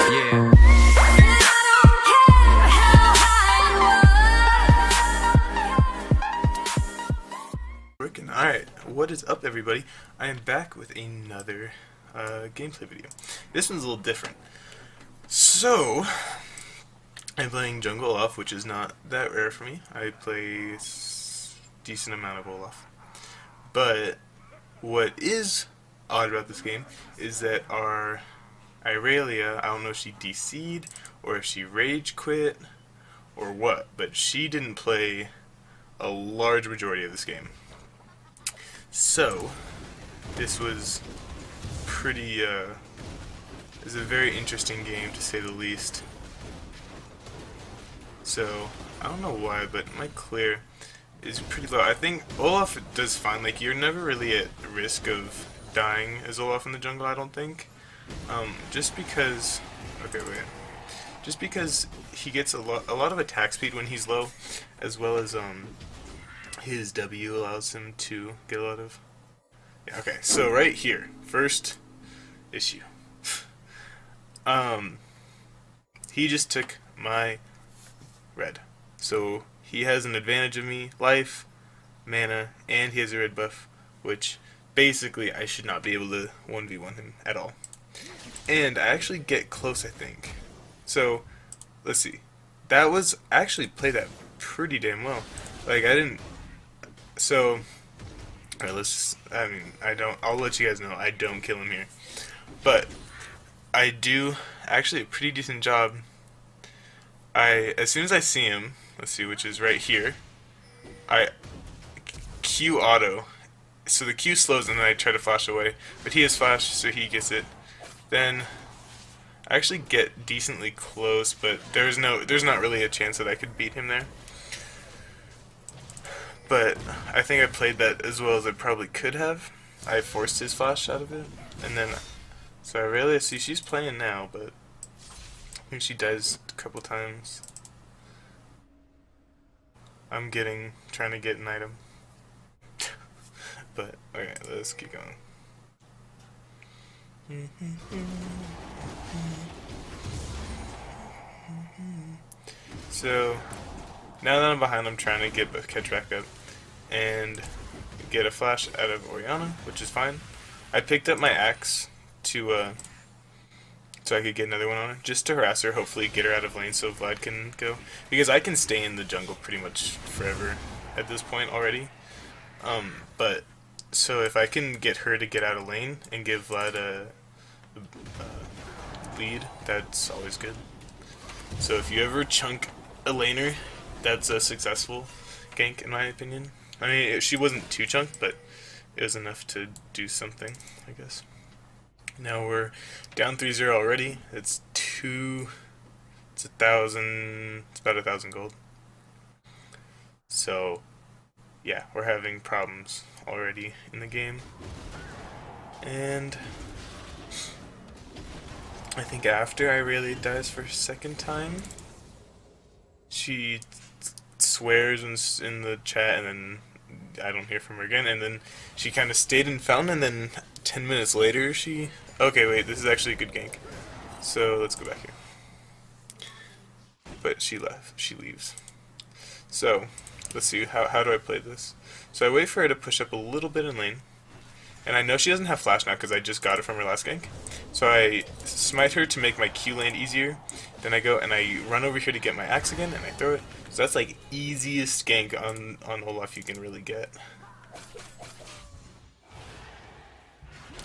Yeah. Working. Alright, what is up everybody? I am back with another gameplay video. This one's a little different. So, I'm playing Jungle Olaf, which is not that rare for me. I play a decent amount of Olaf. But, what is odd about this game is that our Irelia, I don't know if she DC'd, or if she Ragequit, or what, but she didn't play a large majority of this game. So, this was pretty, it was a very interesting game to say the least. So, I don't know why, but my clear is pretty low. I think Olaf does fine. Like, you're never really at risk of dying as Olaf in the jungle, I don't think. Just because, okay, wait. Just because he gets a lot of attack speed when he's low, as well as, his W allows him to get a lot of... Yeah, okay, so right here, first issue. He just took my red. So he has an advantage of me, life, mana, and he has a red buff, which basically I should not be able to 1v1 him at all. And I actually get close, I think. So, let's see. That was... I actually played that pretty damn well. Like, I didn't... So, alright, let's just, I'll let you guys know, I don't kill him here. But, I do actually a pretty decent job. As soon as I see him, let's see, which is right here, I Q auto. So the Q slows and then I try to flash away. But he has flash, so he gets it. Then, I actually get decently close, but there's not really a chance that I could beat him there. But I think I played that as well as I probably could have. I forced his flash out of it. And then, so I really see she's playing now, but I think she dies a couple times. I'm trying to get an item. But, okay, let's keep going. So, now that I'm behind, I'm trying to catch back up and get a flash out of Orianna, which is fine. I picked up my axe to so I could get another one on her, just to harass her, hopefully get her out of lane so Vlad can go. Because I can stay in the jungle pretty much forever at this point already. But, so if I can get her to get out of lane and give Vlad a lead, that's always good. So if you ever chunk a laner, that's a successful gank in my opinion. I mean, she wasn't too chunked, but it was enough to do something, I guess. Now we're down 3-0 already. It's about 1,000 gold. So, yeah, we're having problems already in the game. And I think after Irelia dies for a second time, she swears in the chat, and then I don't hear from her again, and then she kind of stayed in Fountain, and then 10 minutes later she... Okay, wait, this is actually a good gank. So, let's go back here. But she leaves. So, let's see, how do I play this? So I wait for her to push up a little bit in lane, and I know she doesn't have flash now because I just got it from her last gank. So I smite her to make my Q land easier, then I go and I run over here to get my axe again, and I throw it. So that's like easiest gank on Olaf you can really get.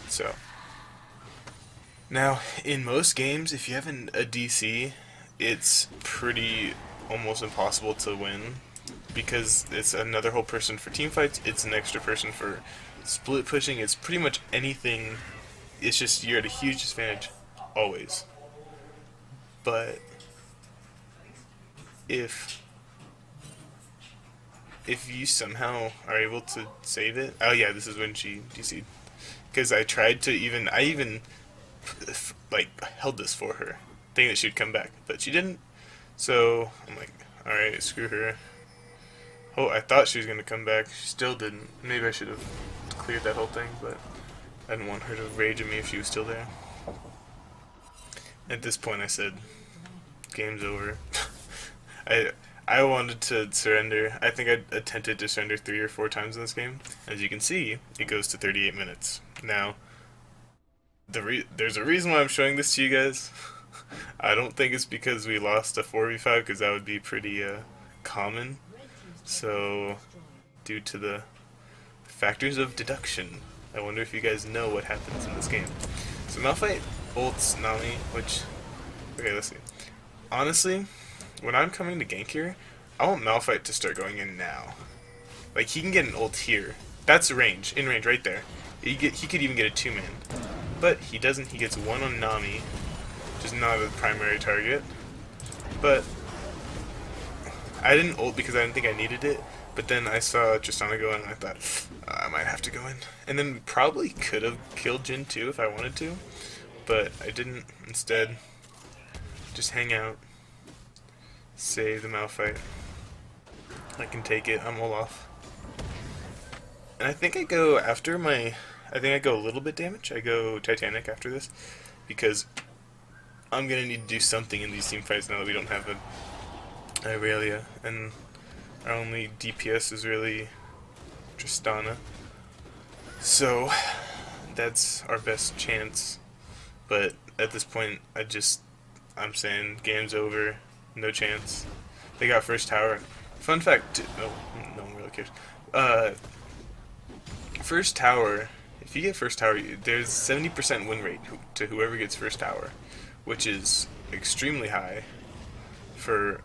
So, now in most games, if you have a DC, it's pretty almost impossible to win, because it's another whole person for team fights, it's an extra person for split pushing, it's pretty much anything. It's just you're at a huge disadvantage, always. But if you somehow are able to save it... Oh yeah, this is when she DC'd. Because I tried to I even like held this for her, thinking that she'd come back, but she didn't. So I'm like, alright, screw her. Oh, I thought she was going to come back. She still didn't. Maybe I should have cleared that whole thing, but I didn't want her to rage at me if she was still there. At this point, I said, "Game's over." I I wanted to surrender. I think I attempted to surrender 3 or 4 times in this game. As you can see, it goes to 38 minutes. Now, there's a reason why I'm showing this to you guys. I don't think it's because we lost a 4v5, because that would be pretty common. So, due to the factors of deduction, I wonder if you guys know what happens in this game. So Malphite ults Nami, which, okay, let's see. Honestly, when I'm coming to gank here, I want Malphite to start going in now. Like, he can get an ult here. That's range, in range right there. He could even get a 2-man. But he doesn't. He gets 1 on Nami, which is not a primary target. But I didn't ult because I didn't think I needed it. But then I saw Tristana go in and I thought, I might have to go in. And then probably could have killed Jhin too if I wanted to. But I didn't. Instead, just hang out. Save the Malphite. I can take it. I'm Olaf. And I think I go after my... I think I go a little bit damage. I go Titanic after this. Because I'm going to need to do something in these team fights now that we don't have a Irelia. And our only DPS is really Tristana. So, that's our best chance. But at this point, I'm saying game's over. No chance. They got first tower. Fun fact, no one really cares. First tower, if you get first tower, there's 70% win rate to whoever gets first tower, which is extremely high for,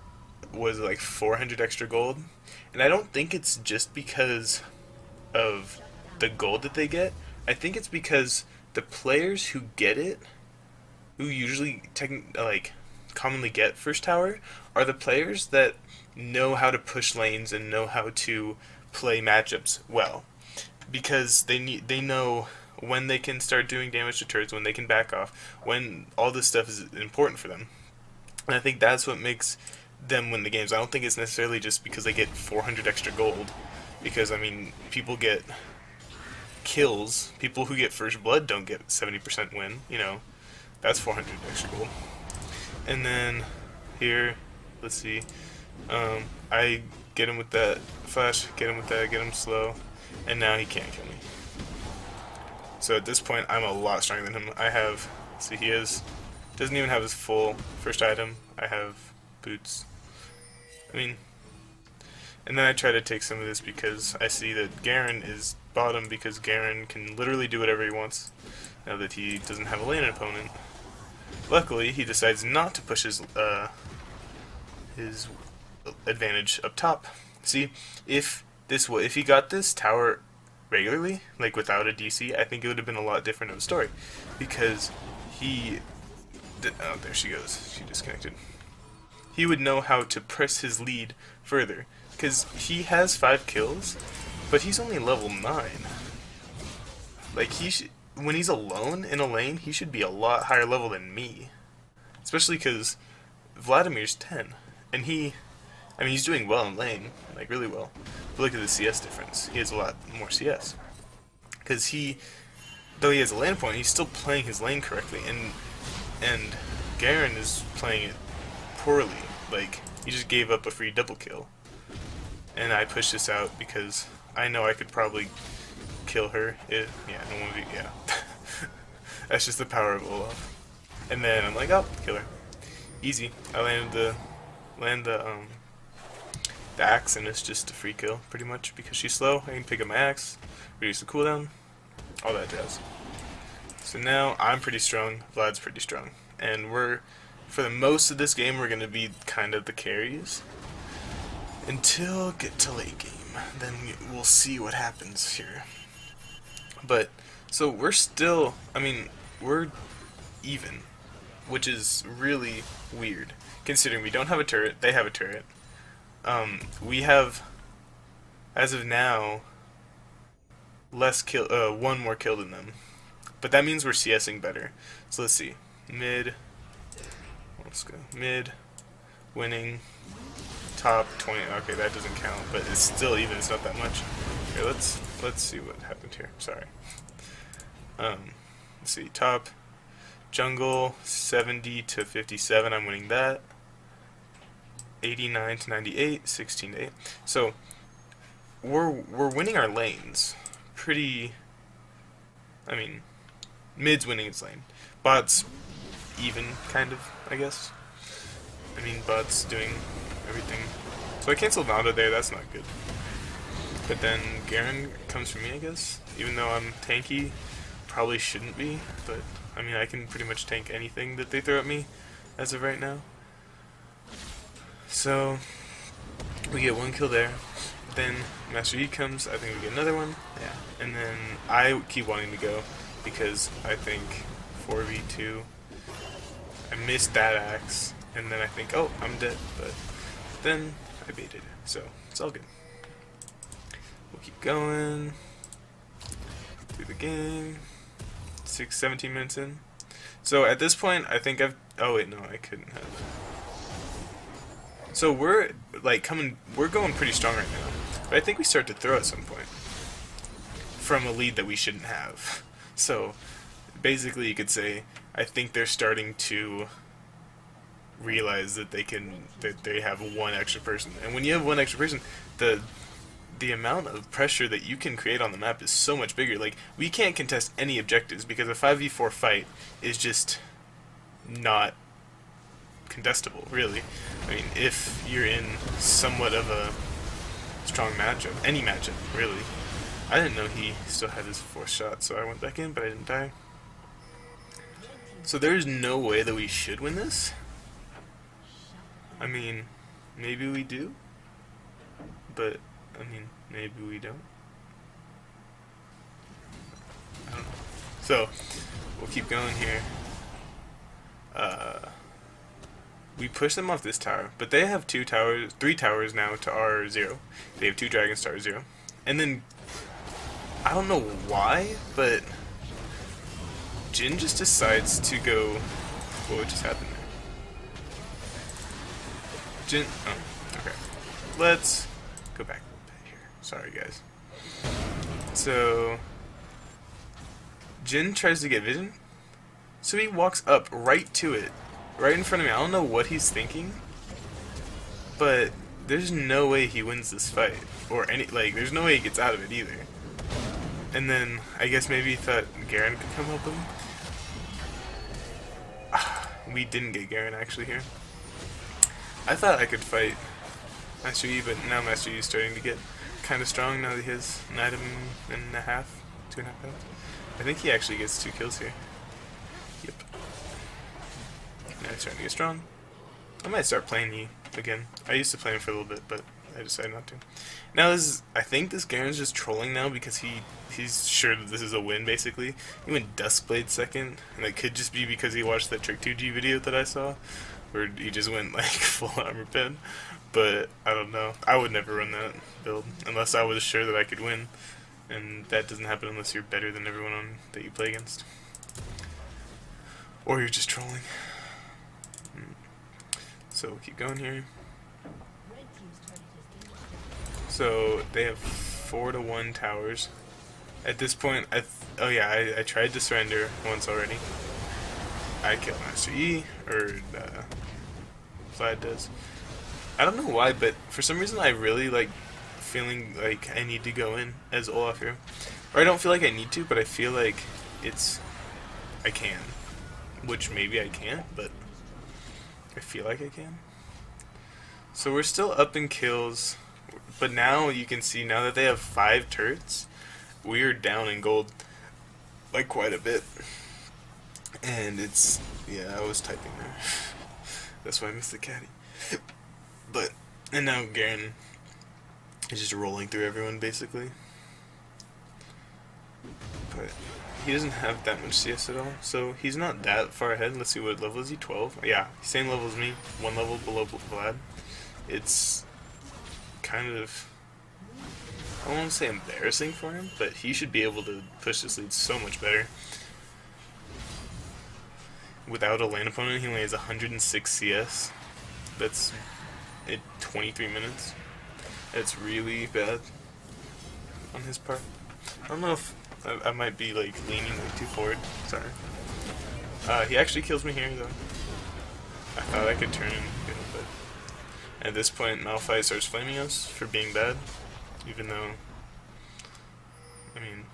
was it like 400 extra gold? And I don't think it's just because of the gold that they get. I think it's because the players who get it, who usually commonly get first tower, are the players that know how to push lanes and know how to play matchups well, because they know when they can start doing damage to turrets, when they can back off, when all this stuff is important for them. And I think that's what makes them win the games. I don't think it's necessarily just because they get 400 extra gold, because I mean, people get kills. People who get first blood don't get 70% win. You know, that's 400 extra gold. And then here, let's see. I get him with that flash, get him with that, get him slow, and now he can't kill me. So at this point, I'm a lot stronger than him. I have, see, he doesn't even have his full first item. I have boots. I mean, and then I try to take some of this because I see that Garen is bottom, because Garen can literally do whatever he wants now that he doesn't have a lane opponent. Luckily, he decides not to push his advantage up top. See, if he got this tower regularly, like without a DC, I think it would have been a lot different of a story, because oh, there she goes. She disconnected. He would know how to press his lead further, because he has 5 kills, but he's only level 9. Like, when he's alone in a lane, he should be a lot higher level than me. Especially because Vladimir's 10. And he's doing well in lane, like really well. But look at the CS difference. He has a lot more CS. Because though he has a lane point, he's still playing his lane correctly. And Garen is playing it poorly. Like, he just gave up a free double kill. And I pushed this out because I know I could probably kill her. Yeah. That's just the power of Olaf. And then I'm like, oh, kill her. Easy. I landed the axe, and it's just a free kill, pretty much, because she's slow. I can pick up my axe, reduce the cooldown, all that jazz. So now I'm pretty strong, Vlad's pretty strong. And for the most of this game, we're going to be kind of the carries. Until get to late game. Then we'll see what happens here. But, so we're still, we're even, which is really weird, considering we don't have a turret, they have a turret. We have, as of now, one more kill than them. But that means we're CSing better. So let's see. Let's go. Mid, winning, top 20. Okay, that doesn't count, but it's still even. It's not that much. Here, let's see what happened here. Sorry. Let's see. Top Jungle 70 to 57. I'm winning that. 89 to 98. 16 to 8. So we're winning our lanes. Pretty. I mean, mid's winning its lane. Bot's even, kind of, I guess. I mean, Bot's doing everything. So I canceled Nada there, that's not good. But then Garen comes for me, I guess. Even though I'm tanky, probably shouldn't be. But, I mean, I can pretty much tank anything that they throw at me as of right now. So, we get one kill there. Then Master Yi comes, I think we get another one. Yeah. And then I keep wanting to go because I think 4v2. I missed that axe. And then I think, oh, I'm dead. But then I baited. So, it's all good. We'll keep going through the game. 17 minutes in. So at this point, I think I've. Oh wait, no, I couldn't have. So we're like we're going pretty strong right now. But I think we start to throw at some point from a lead that we shouldn't have. So basically, you could say I think they're starting to realize that they have one extra person, and when you have one extra person, the amount of pressure that you can create on the map is so much bigger. Like, we can't contest any objectives because a 5v4 fight is just not contestable, really. I mean, if you're in somewhat of a strong matchup, any matchup, really. I didn't know he still had his 4th shot, so I went back in, but I didn't die. So there's no way that we should win this. I mean, maybe we do, but I mean, maybe we don't. I don't know. So, we'll keep going here. We push them off this tower, but they have 3 towers now to our 0. They have 2 dragons to our 0. And then, I don't know why, but Jin just decides to go. What just happened there? Jin. Oh, okay. Let's go back a little bit here. Sorry, guys. So, Jin tries to get vision, so he walks up right to it, right in front of me. I don't know what he's thinking, but there's no way he wins this fight, or there's no way he gets out of it either. And then, I guess maybe he thought Garen could come help him. We didn't get Garen actually here. I thought I could fight Master Yi, but now Master Yi is starting to get kind of strong now that he has an item and a half, 2.5 items. I think he actually gets 2 kills here. Yep. Now he's starting to get strong. I might start playing Yi again. I used to play him for a little bit, but I decided not to. Now I think this Garen's just trolling now because he's sure that this is a win, basically. He went Duskblade 2nd, and it could just be because he watched that Trick 2G video that I saw, where he just went like full armor pen. But I don't know. I would never run that build unless I was sure that I could win, and that doesn't happen unless you're better than everyone that you play against, or you're just trolling. So we'll keep going here. So they have 4-1 towers. At this point, I tried to surrender once already. I killed Master Yi, or Vlad does. I don't know why, but for some reason I really like feeling like I need to go in as Olaf here. Or I don't feel like I need to, but I feel like I can. Which maybe I can't, but I feel like I can. So we're still up in kills, but now you can see, now that they have 5 turrets, we're down in gold like quite a bit. And it's, yeah, I was typing there. That's why I missed the caddy. But, and now Garen is just rolling through everyone, basically. But he doesn't have that much CS at all, so he's not that far ahead. Let's see, what level is he? 12? Yeah, same level as me, 1 level below Vlad. It's kind of, I don't want to say embarrassing for him, but he should be able to push this lead so much better. Without a lane opponent, he only has 106 CS. That's at 23 minutes. That's really bad on his part. I don't know if I might be like leaning like too forward. Sorry. He actually kills me here, though. I thought I could turn him, but at this point, Malphite starts flaming us for being bad, even though, I mean,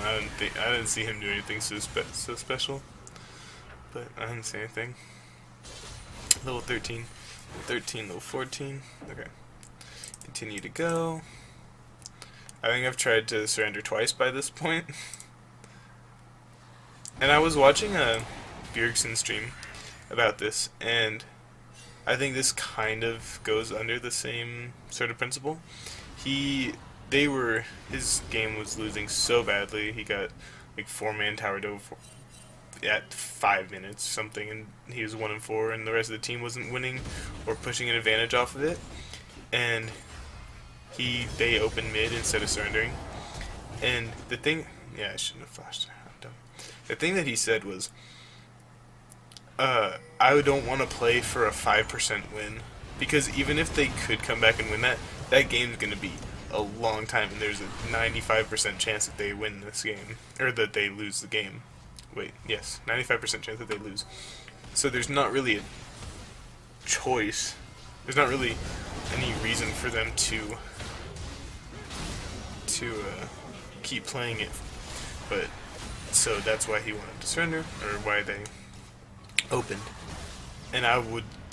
I didn't see him do anything so special, but I didn't see anything. Level 13, level 14. Okay, continue to go. I think I've tried to surrender twice by this point. And I was watching a Bjergsen stream about this, and I think this kind of goes under the same sort of principle. His game was losing so badly. He got like 4-man towered over at 5 minutes something, and he was 1-4, and the rest of the team wasn't winning or pushing an advantage off of it. And they opened mid instead of surrendering. And the thing, yeah, I shouldn't have flashed. I'm dumb. The thing that he said was, I don't want to play for a 5% win, because even if they could come back and win that game's going to be a long time, and there's a 95% chance that they win this game, or that they lose the game. Wait, yes, 95% chance that they lose. So there's not really a choice. There's not really any reason for them to keep playing it. But so that's why he wanted to surrender, or why they opened. And I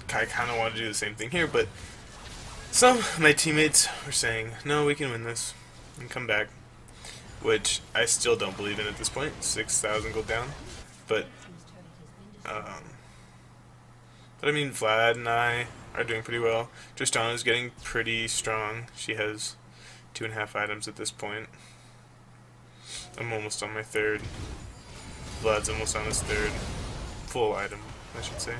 kind of want to do the same thing here, but some of my teammates were saying, no, we can win this and come back, which I still don't believe in at this point. 6,000 gold down, but I mean, Vlad and I are doing pretty well. Tristana's getting pretty strong. She has 2.5 items at this point. I'm almost on my 3rd. Vlad's almost on his 3rd. Full item, I should say.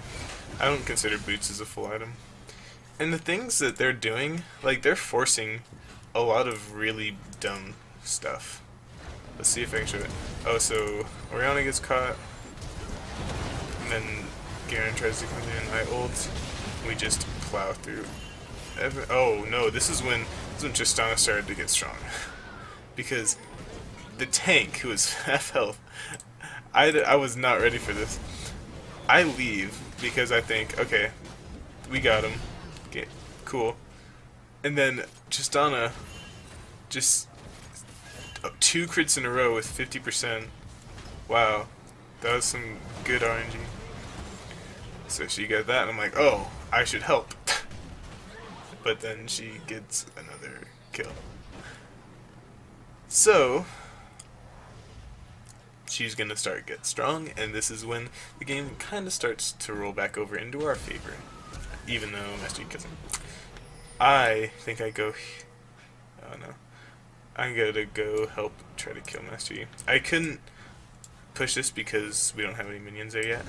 I don't consider boots as a full item. And the things that they're doing, like, they're forcing a lot of really dumb stuff. Let's see if I can show it. Oh, so Oriana gets caught, and then Garen tries to come in. I ult. We just plow through. Oh no, this is when Tristana started to get strong, because the tank, who was half health, I was not ready for this. I leave because I think, okay, we got him. Okay, cool. And then Tristana just 2 crits in a row with 50%. Wow, that was some good RNG. So she got that, and I'm like, oh, I should help. But then she gets another kill. So she's gonna get strong, and this is when the game kind of starts to roll back over into our favor, even though Master Yi kills him. I think I go. Oh no, I'm gonna go help try to kill Master Yi. I couldn't push this because we don't have any minions there yet.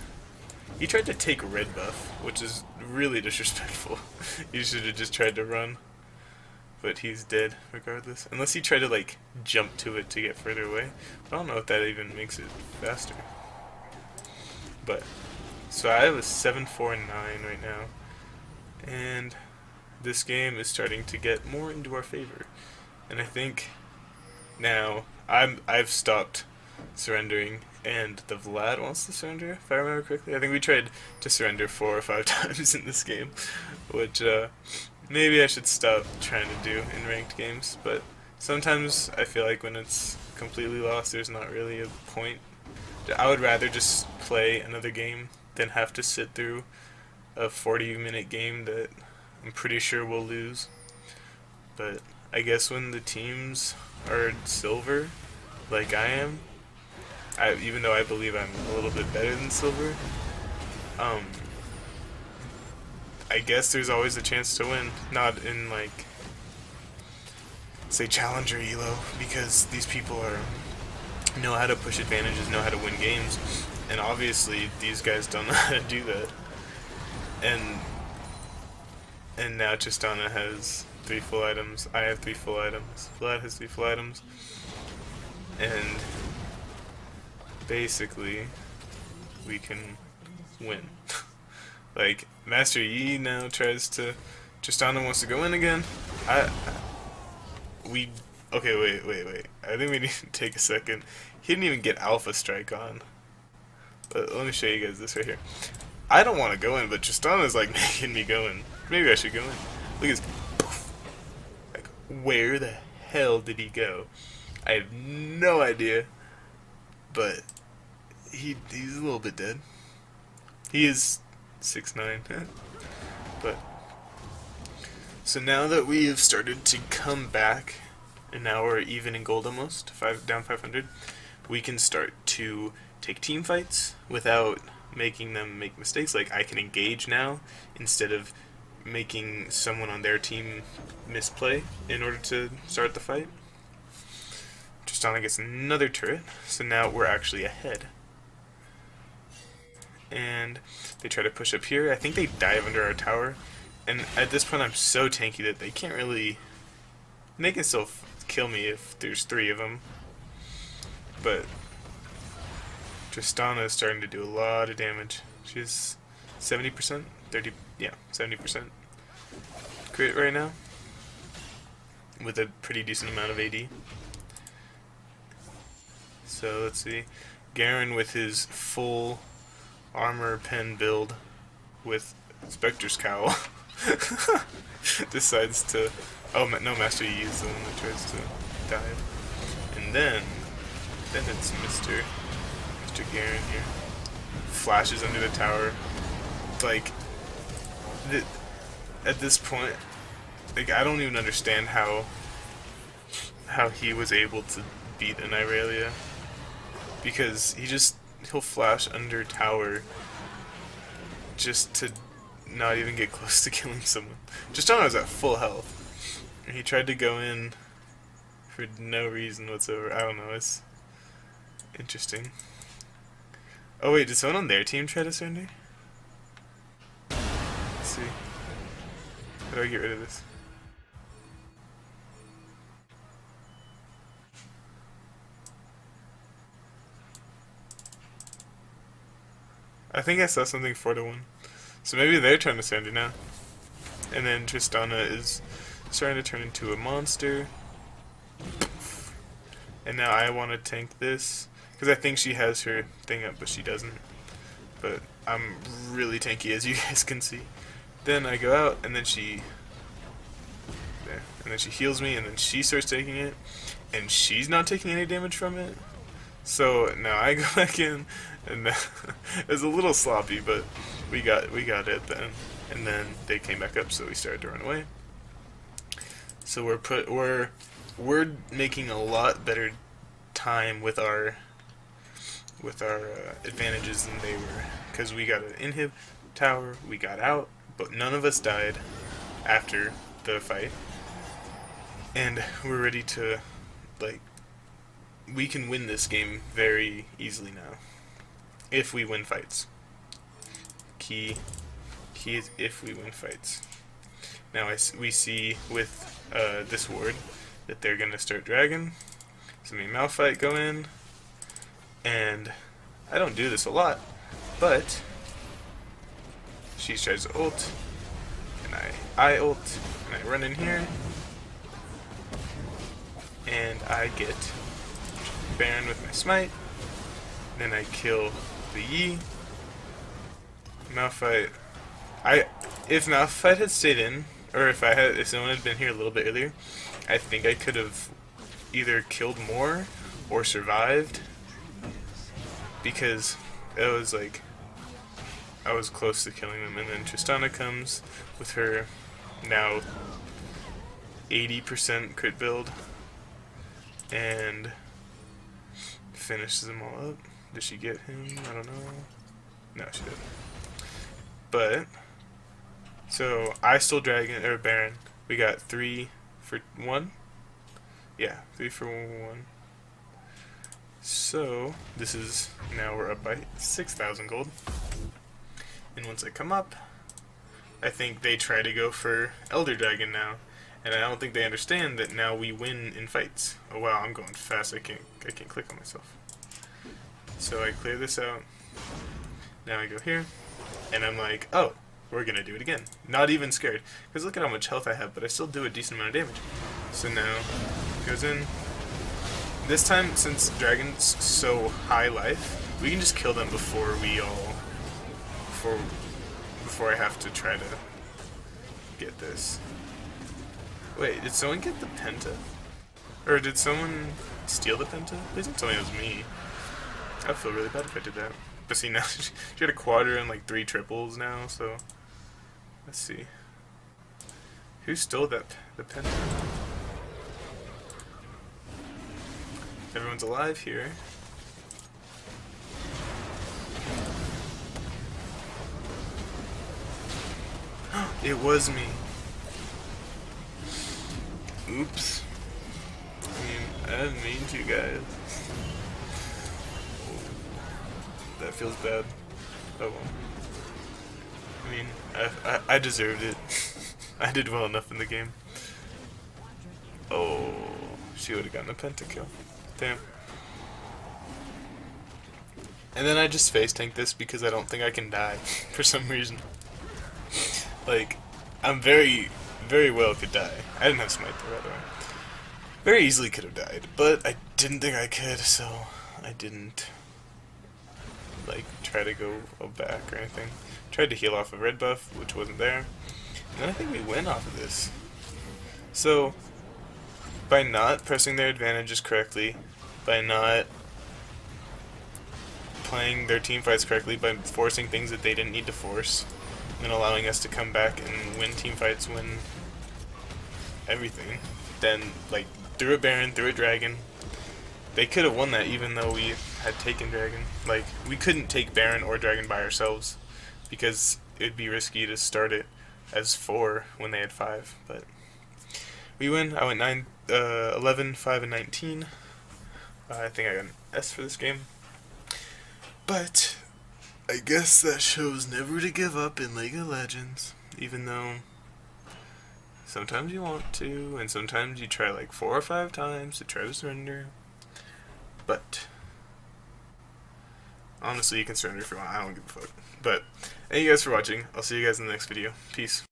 He tried to take red buff, which is really disrespectful. He should have just tried to run. But he's dead regardless. Unless he tried to like jump to it to get further away. I don't know if that even makes it faster. But so I have a 7-4-9 right now. And this game is starting to get more into our favor. And I think now I've stopped surrendering, and the Vlad wants to surrender, if I remember correctly. I think we tried to surrender 4 or 5 times in this game, which maybe I should stop trying to do in ranked games, but sometimes I feel like when it's completely lost, there's not really a point. I would rather just play another game than have to sit through a 40-minute game that I'm pretty sure we'll lose. But I guess when the teams are silver, like I am, even though I believe I'm a little bit better than silver, I guess there's always a chance to win. Not in, like, say, Challenger Elo, because these people know how to push advantages, know how to win games, and obviously these guys don't know how to do that. And now Tristana has 3 full items, I have 3 full items, Vlad has 3 full items, and basically we can win. Like, Master Yi now tries to... Tristana wants to go in again. Okay, wait. I think we need to take a second. He didn't even get Alpha Strike on. Let me show you guys this right here. I don't want to go in, but Tristana's like making me go in. Maybe I should go in. Look at this. Poof. Like, where the hell did he go? I have no idea. But he's a little bit dead. He is 6'9". But so now that we have started to come back, and now we're even in gold almost, down 500, we can start to take team fights without making them make mistakes. Like, I can engage now instead of making someone on their team misplay in order to start the fight. Tristana gets another turret, so now we're actually ahead. And they try to push up here. I think they dive under our tower, and at this point I'm so tanky that they can't really... They can still kill me if there's 3 of them, but Tristana is starting to do a lot of damage. She's 70%? 30, yeah, 70% crit right now, with a pretty decent amount of AD. So let's see, Garen with his full armor pen build with Spectre's Cowl decides to... Oh, no, Master Yi is the one that tries to dive. And then it's Mr. Garen here. Flashes under the tower. Like, at this point, like, I don't even understand how he was able to beat an Irelia. Because he'll flash under tower just to not even get close to killing someone. Tristana was at full health. He tried to go in for no reason whatsoever. I don't know, it's interesting. Oh wait, did someone on their team try to surrender? Let's see. How do I get rid of this? I think I saw something 4-1. So maybe they're trying to surrender now. And then Tristana is starting to turn into a monster. And now I want to tank this, because I think she has her thing up, but she doesn't. But I'm really tanky, as you guys can see. Then I go out, and then she... There. And then she heals me, and then she starts taking it. And she's not taking any damage from it. So now I go back in, and it was a little sloppy, but we got it then. And then they came back up, so we started to run away. So we're making a lot better time with our advantages than they were, because we got an inhib tower, we got out, but none of us died after the fight, and we're ready to, like, we can win this game very easily now if we win fights. Key is if we win fights. Now we see with this ward that they're gonna start dragon. So me Malphite go in, and I don't do this a lot, but she tries to ult, and I ult, and I run in here, and I get Baron with my smite. Then I kill the Yi. Malphite. If Malphite had stayed in, or if someone had been here a little bit earlier, I think I could have either killed more or survived, because it was like I was close to killing them. And then Tristana comes with her now 80% crit build and finishes them all up. Did she get him? I don't know. No, she didn't. But so I stole dragon or Baron. We got 3 for 1. Yeah, 3 for 1. So this is now we're up by 6,000 gold. And once I come up, I think they try to go for Elder Dragon now, and I don't think they understand that now we win in fights. Oh wow, I'm going fast. I can't click on myself. So I clear this out. Now I go here, and I'm like, oh, we're gonna do it again. Not even scared, because look at how much health I have, but I still do a decent amount of damage. So now goes in. This time, since Dragon's so high life, We can just kill them before before I have to try to get this. Wait, did someone get the penta? Or did someone steal the penta? Please don't tell me it was me. I'd feel really bad if I did that. But see, now she had a quadra and like 3 triples now, so let's see. Who stole the penta? Everyone's alive here. It was me. Oops. I mean, I didn't mean to, guys. That feels bad. Oh well. I mean, I deserved it. I did well enough in the game. Oh, she would have gotten a pentakill. Damn. And then I just face tank this because I don't think I can die for some reason. Like, I'm very well could die. I didn't have smite though, by the way. Very easily could have died, but I didn't think I could, so I didn't like try to go back or anything. Tried to heal off a red buff, which wasn't there. And then I think we win off of this. So by not pressing their advantages correctly, by not playing their team fights correctly, by forcing things that they didn't need to force, and allowing us to come back and win team fights, win everything, then like through a Baron, through a Dragon, they could have won that even though we had taken Dragon. Like, we couldn't take Baron or Dragon by ourselves because it'd be risky to start it as 4 when they had 5, but we win. I went 11, 5, and 19. I think I got an S for this game. But I guess that shows never to give up in League of Legends, even though sometimes you want to, and sometimes you try like 4 or 5 times to try to surrender. But honestly, you can surrender if you want. I don't give a fuck. But thank you guys for watching. I'll see you guys in the next video. Peace.